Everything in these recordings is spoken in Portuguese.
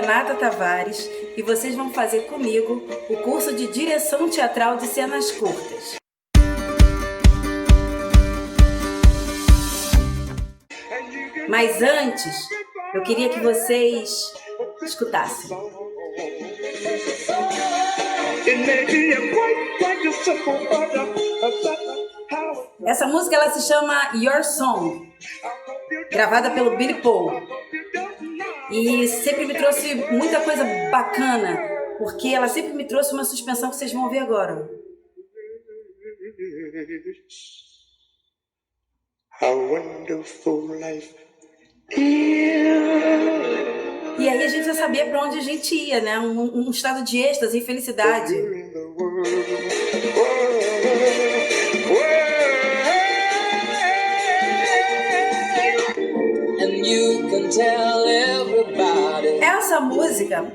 Renata Tavares e vocês vão fazer comigo o curso de Direção Teatral de Cenas Curtas. Mas antes, eu queria que vocês escutassem. Essa música ela se chama Your Song, gravada pelo Billy Paul. E sempre me trouxe muita coisa bacana, porque ela sempre me trouxe uma suspensão que vocês vão ouvir agora. How wonderful life is. E aí a gente já sabia para onde a gente ia, né? Um estado de êxtase e felicidade. Essa música,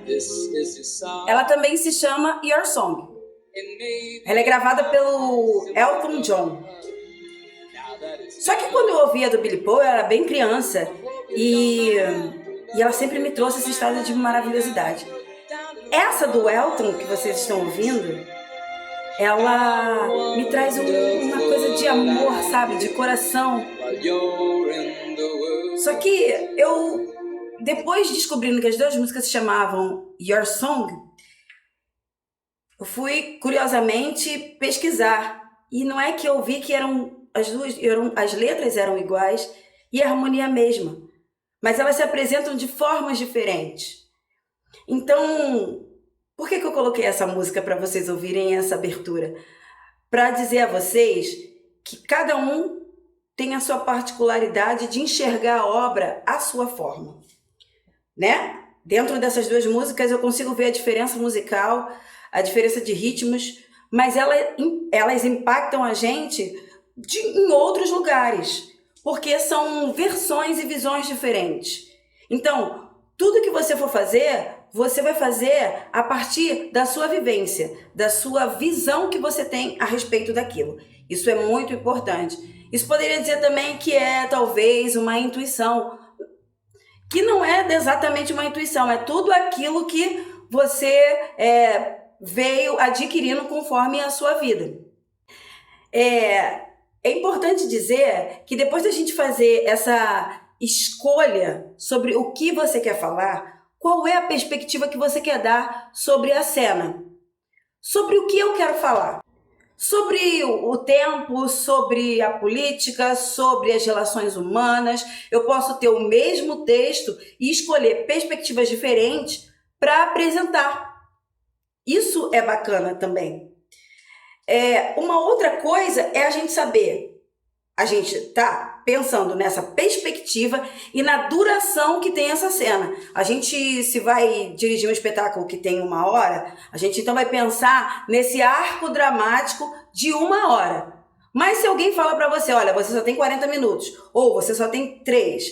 ela também se chama Your Song. Ela é gravada pelo Elton John. Só que quando eu ouvia do Billy Paul, eu era bem criança e ela sempre me trouxe esse estado de maravilhosidade. Essa do Elton que vocês estão ouvindo, ela me traz uma coisa de amor, sabe? De coração. Só que eu, depois descobrindo que as duas músicas se chamavam Your Song, eu fui curiosamente pesquisar. E não é que eu vi que as letras eram iguais e a harmonia a mesma, mas elas se apresentam de formas diferentes. Então, por que eu coloquei essa música para vocês ouvirem essa abertura? Para dizer a vocês que cada um tem a sua particularidade de enxergar a obra à sua forma, né? Dentro dessas duas músicas eu consigo ver a diferença musical, a diferença de ritmos, mas elas impactam a gente em outros lugares, porque são versões e visões diferentes. Então, tudo que você for fazer, você vai fazer a partir da sua vivência, da sua visão que você tem a respeito daquilo. Isso é muito importante. Isso poderia dizer também que é talvez uma intuição, que não é exatamente uma intuição, é tudo aquilo que você veio adquirindo conforme a sua vida. É importante dizer que depois da gente fazer essa escolha sobre o que você quer falar, qual é a perspectiva que você quer dar sobre a cena? Sobre o que eu quero falar? Sobre o tempo, sobre a política, sobre as relações humanas. Eu posso ter o mesmo texto e escolher perspectivas diferentes para apresentar. Isso é bacana também. Uma outra coisa é a gente saber, a gente tá pensando nessa perspectiva e na duração que tem essa cena. A gente, se vai dirigir um espetáculo que tem 1 hora, a gente então vai pensar nesse arco dramático de 1 hora. Mas se alguém fala para você, olha, você só tem 40 minutos, ou você só tem 3,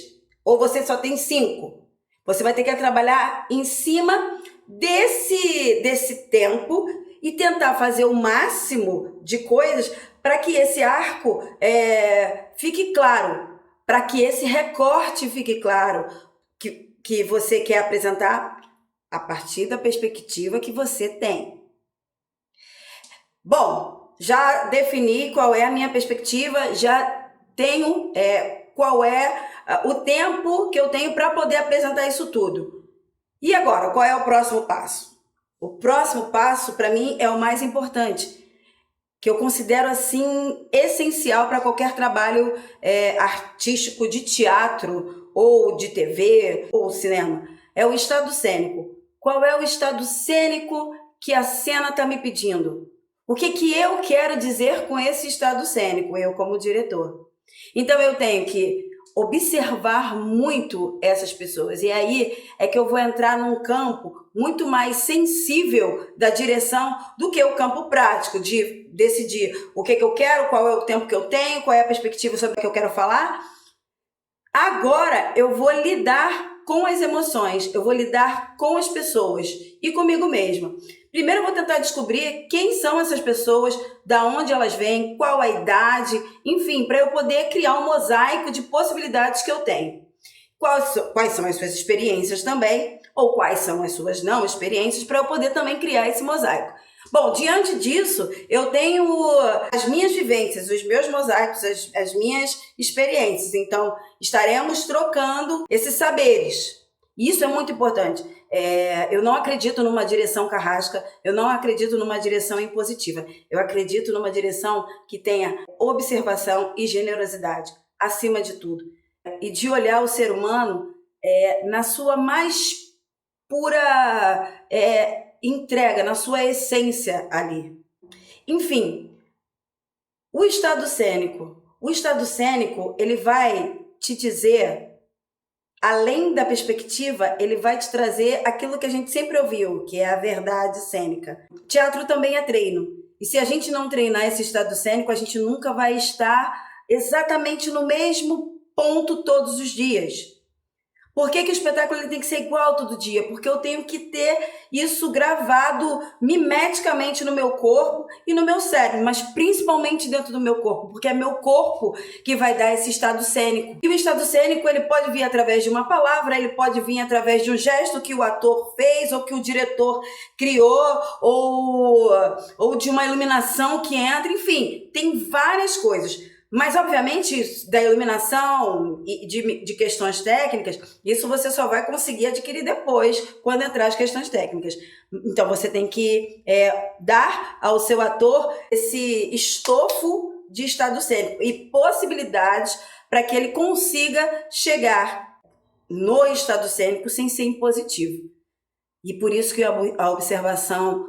ou você só tem 5, você vai ter que trabalhar em cima desse tempo e tentar fazer o máximo de coisas para que esse arco fique claro, para que esse recorte fique claro, que você quer apresentar a partir da perspectiva que você tem. Bom, já defini qual é a minha perspectiva, já tenho qual é o tempo que eu tenho para poder apresentar isso tudo. E agora, qual é o próximo passo? O próximo passo, para mim, é o mais importante, que eu considero, assim, essencial para qualquer trabalho artístico de teatro, ou de TV, ou cinema. É o estado cênico. Qual é o estado cênico que a cena está me pedindo? O que eu quero dizer com esse estado cênico, eu como diretor? Então, eu tenho que observar muito essas pessoas. E aí é que eu vou entrar num campo muito mais sensível da direção do que o campo prático, de decidir o que eu quero, qual é o tempo que eu tenho, qual é a perspectiva sobre o que eu quero falar. Agora eu vou lidar com as emoções, eu vou lidar com as pessoas e comigo mesma. Primeiro eu vou tentar descobrir quem são essas pessoas, da onde elas vêm, qual a idade, enfim, para eu poder criar um mosaico de possibilidades que eu tenho. Quais são as suas experiências também, ou quais são as suas não experiências, para eu poder também criar esse mosaico. Bom, diante disso, eu tenho as minhas vivências, os meus mosaicos, as minhas experiências. Então, estaremos trocando esses saberes. Isso é muito importante. Eu não acredito numa direção carrasca, eu não acredito numa direção impositiva. Eu acredito numa direção que tenha observação e generosidade, acima de tudo. E de olhar o ser humano na sua mais pura entrega, na sua essência ali. Enfim, o estado cênico. O estado cênico, ele vai te dizer, além da perspectiva, ele vai te trazer aquilo que a gente sempre ouviu, que é a verdade cênica. Teatro também é treino. E se a gente não treinar esse estado cênico, a gente nunca vai estar exatamente no mesmo ponto todos os dias. Por que o espetáculo ele tem que ser igual todo dia? Porque eu tenho que ter isso gravado mimeticamente no meu corpo e no meu cérebro, mas principalmente dentro do meu corpo, porque é meu corpo que vai dar esse estado cênico. E o estado cênico ele pode vir através de uma palavra, ele pode vir através de um gesto que o ator fez ou que o diretor criou, ou de uma iluminação que entra, enfim, tem várias coisas. Mas, obviamente, da iluminação e de questões técnicas, isso você só vai conseguir adquirir depois, quando entrar as questões técnicas. Então, você tem que dar ao seu ator esse estofo de estado cênico e possibilidades para que ele consiga chegar no estado cênico sem ser impositivo. E por isso que a observação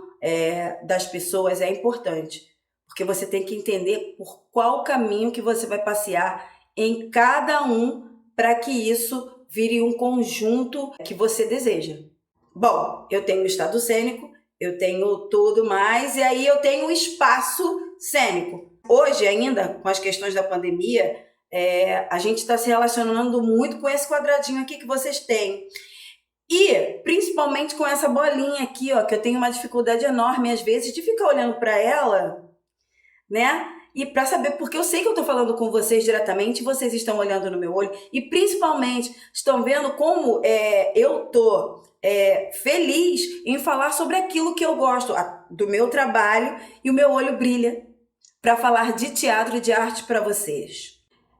das pessoas é importante. Porque você tem que entender por qual caminho que você vai passear em cada um para que isso vire um conjunto que você deseja. Bom, eu tenho o estado cênico, eu tenho tudo mais, e aí eu tenho o espaço cênico. Hoje, ainda, com as questões da pandemia, a gente está se relacionando muito com esse quadradinho aqui que vocês têm. E, principalmente com essa bolinha aqui, ó, que eu tenho uma dificuldade enorme, às vezes, de ficar olhando para ela, né? E para saber, porque eu sei que eu estou falando com vocês diretamente, vocês estão olhando no meu olho e principalmente estão vendo como eu estou feliz em falar sobre aquilo que eu gosto, do meu trabalho, e o meu olho brilha para falar de teatro e de arte para vocês.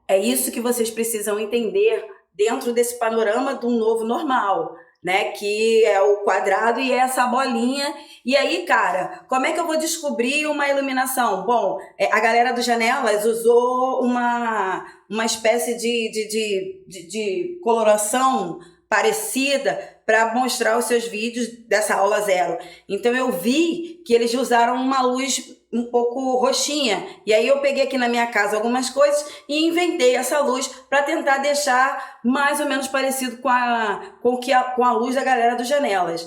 É isso que vocês precisam entender dentro desse panorama do novo normal, né? Que é o quadrado e essa bolinha. E aí, cara, como é que eu vou descobrir uma iluminação? Bom, a galera do Janelas usou uma espécie de coloração parecida para mostrar os seus vídeos dessa aula zero. Então eu vi que eles usaram uma luz um pouco roxinha, e aí eu peguei aqui na minha casa algumas coisas e inventei essa luz para tentar deixar mais ou menos parecido com a luz da galera do Janelas.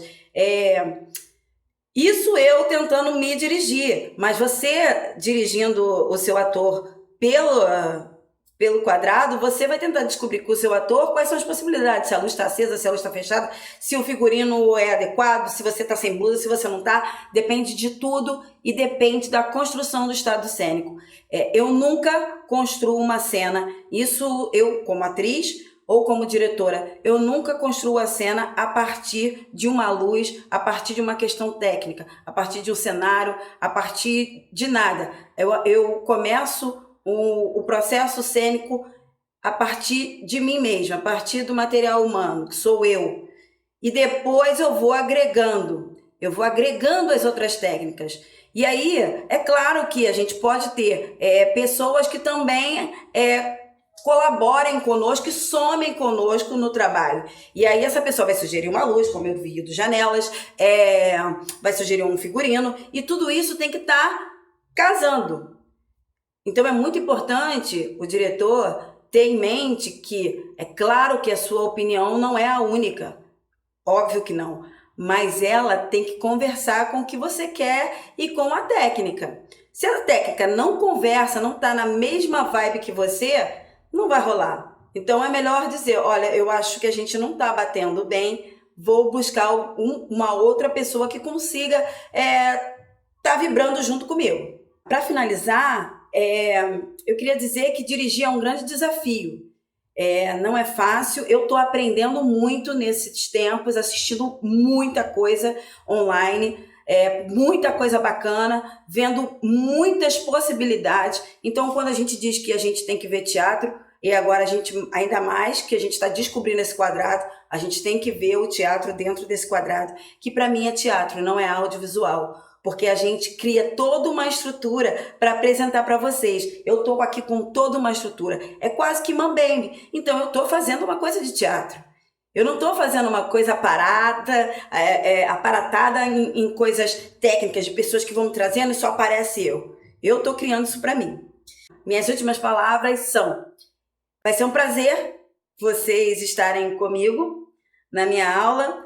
Isso eu tentando me dirigir, mas você dirigindo o seu ator pelo quadrado, você vai tentar descobrir com o seu ator quais são as possibilidades, se a luz está acesa, se a luz está fechada, se o figurino é adequado, se você está sem blusa, se você não está, depende de tudo e depende da construção do estado cênico. Eu nunca construo uma cena, isso eu como atriz ou como diretora, eu nunca construo a cena a partir de uma luz, a partir de uma questão técnica, a partir de um cenário, a partir de nada. Eu começo o processo cênico a partir de mim mesma, a partir do material humano, que sou eu. E depois eu vou agregando as outras técnicas. E aí, é claro que a gente pode ter pessoas que também colaborem conosco e somem conosco no trabalho. E aí essa pessoa vai sugerir uma luz, como eu vi do Janelas, vai sugerir um figurino, e tudo isso tem que estar casando. Então é muito importante o diretor ter em mente que é claro que a sua opinião não é a única, óbvio que não, mas ela tem que conversar com o que você quer e com a técnica. Se a técnica não conversa, não está na mesma vibe que você, não vai rolar. Então é melhor dizer, olha, eu acho que a gente não está batendo bem, vou buscar uma outra pessoa que consiga tá vibrando junto comigo. Para finalizar, eu queria dizer que dirigir é um grande desafio. Não é fácil, eu estou aprendendo muito nesses tempos, assistindo muita coisa online, muita coisa bacana, vendo muitas possibilidades. Então, quando a gente diz que a gente tem que ver teatro, e agora a gente, ainda mais que a gente está descobrindo esse quadrado, a gente tem que ver o teatro dentro desse quadrado, que para mim é teatro, não é audiovisual. Porque a gente cria toda uma estrutura para apresentar para vocês. Eu estou aqui com toda uma estrutura. É quase que mambembe. Então, eu estou fazendo uma coisa de teatro. Eu não estou fazendo uma coisa aparatada em coisas técnicas, de pessoas que vão me trazendo e só aparece eu. Eu estou criando isso para mim. Minhas últimas palavras são: vai ser um prazer vocês estarem comigo na minha aula.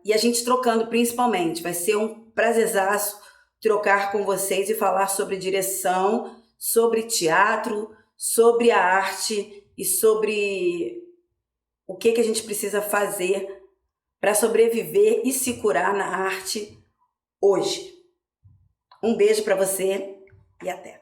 E a gente trocando principalmente. Vai ser um prazerzaço trocar com vocês e falar sobre direção, sobre teatro, sobre a arte e sobre o que a gente precisa fazer para sobreviver e se curar na arte hoje. Um beijo para você e até!